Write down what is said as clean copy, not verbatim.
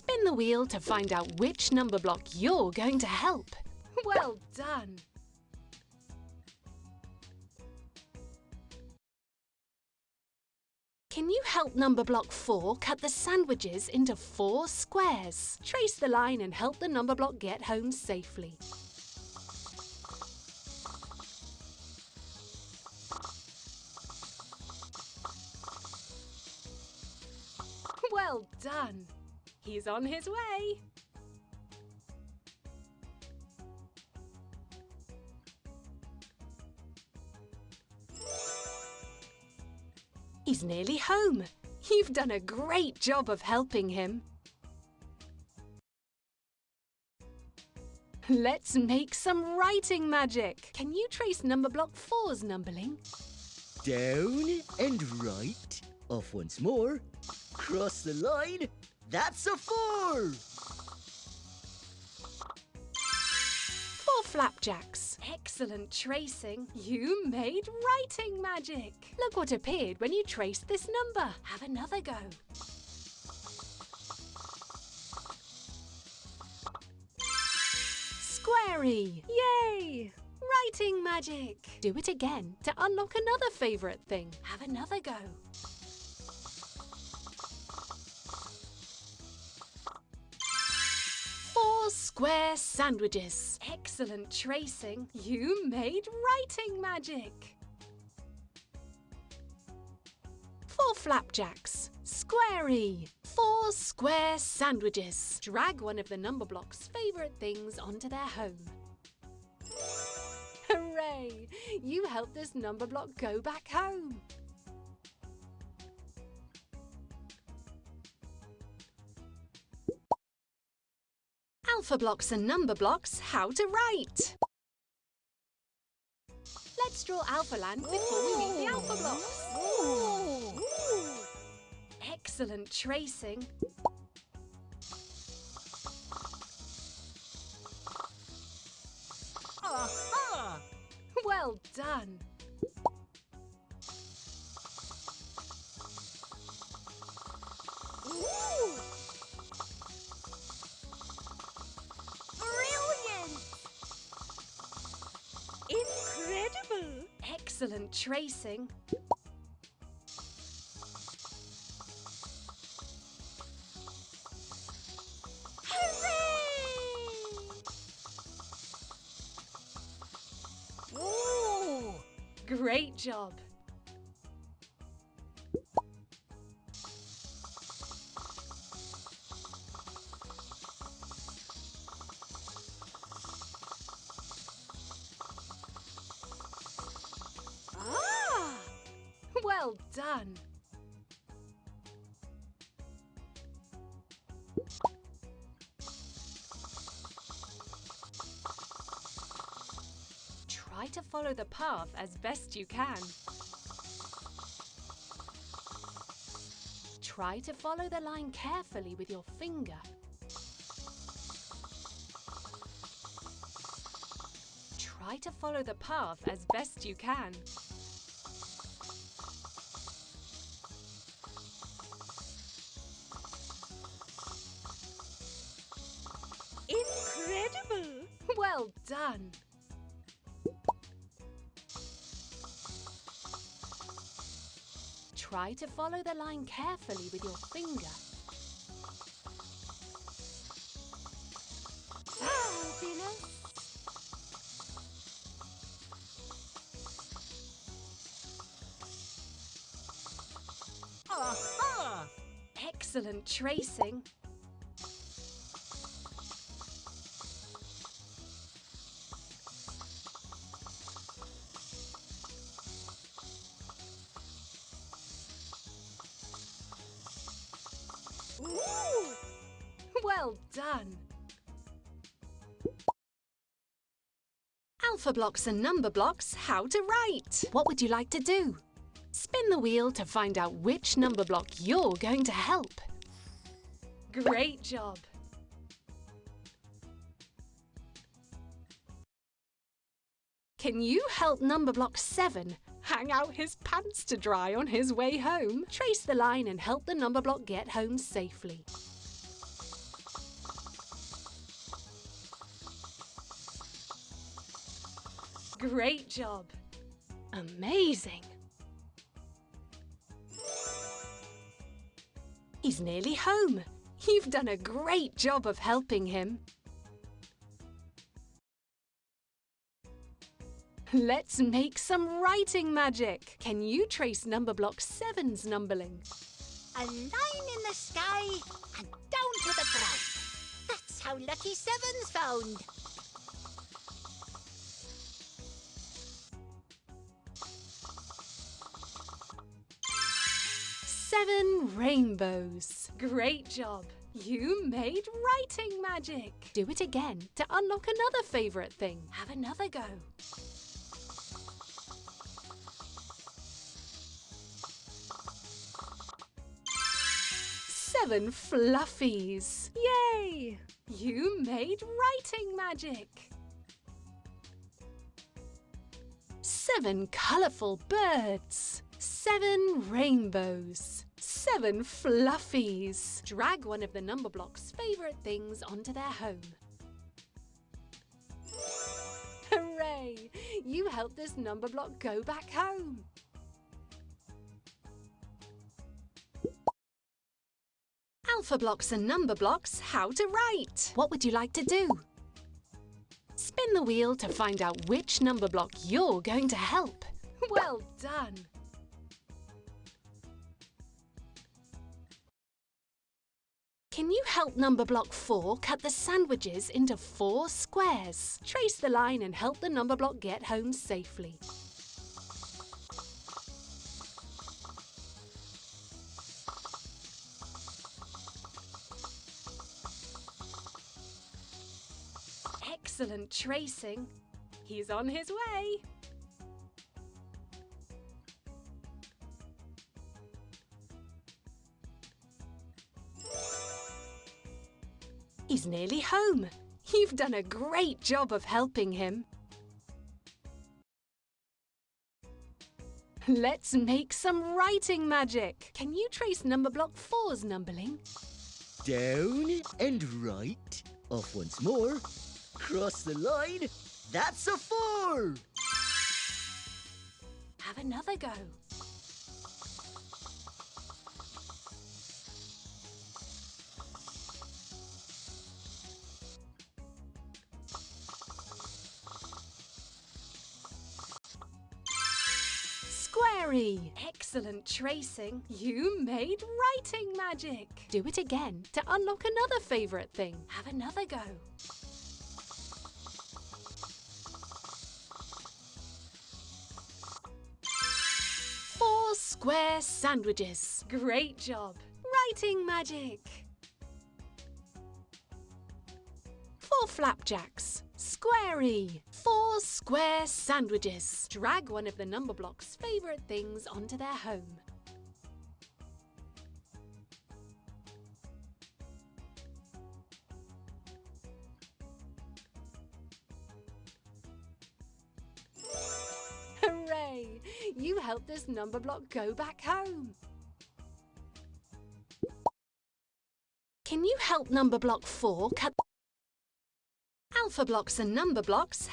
Spin the wheel to find out which number block you're going to help. Well done! Can you help number block 4 cut the sandwiches into 4 squares? Trace the line and help the number block get home safely. Well done! He's on his way! He's nearly home. You've done a great job of helping him. Let's make some writing magic. Can you trace number block 4's numberling? Down and right. Off once more. Cross the line. That's a 4! 4 flapjacks. Excellent tracing. You made writing magic. Look what appeared when you traced this number. Have another go. Squarey. Yay! Writing magic. Do it again to unlock another favourite thing. Have another go. Square sandwiches. Excellent tracing. You made writing magic. 4 flapjacks. Squarey. 4 square sandwiches. Drag one of the number block's favourite things onto their home. Hooray! You helped this number block go back home. Alphablocks and number blocks, how to write. Let's draw Alphaland before we meet the Alphablocks. Excellent tracing. Aha! Well done. Incredible! Excellent tracing. Hooray! Whoa! Great job! Well done! Try to follow the path as best you can. Try to follow the line carefully with your finger. Try to follow the path as best you can. Incredible! Well done! Try to follow the line carefully with your finger. Fabulous! Aha! Excellent tracing. Ooh! Well done! Alphablocks and number blocks, how to write. What would you like to do? Spin the wheel to find out which number block you're going to help. Great job! Can you help number block 7 hang out his pants to dry on his way home? Trace the line and help the number block get home safely. Great job. Amazing. He's nearly home. You've done a great job of helping him. Let's make some writing magic. Can you trace number block 7's numberling? A line in the sky and down to the ground. That's how Lucky Seven's found. Seven rainbows. Great job. You made writing magic. Do it again to unlock another favourite thing. Have another go. Seven fluffies. Yay! You made writing magic. Seven colourful birds. Seven rainbows. Seven fluffies. Drag one of the number block's favourite things onto their home. Hooray! You helped this number block go back home. Alphablocks and number blocks, how to write. What would you like to do? Spin the wheel to find out which number block you're going to help. Well done. Can you help number block 4 cut the sandwiches into 4 squares? Trace the line and help the number block get home safely. Excellent tracing. He's on his way. He's nearly home. You've done a great job of helping him. Let's make some writing magic. Can you trace number block 4's numberling? Down and right. Off once more. Cross the line. That's a 4. Have another go. Squarey! Excellent tracing. You made writing magic. Do it again to unlock another favourite thing. Have another go. Four square sandwiches. Great job. Writing magic. 4 flapjacks. Squarey. 4 square sandwiches. Drag one of the number block's favourite things onto their home. Hooray! You helped this number block go back home. Can you help number block 4 cut Alphablocks and number blocks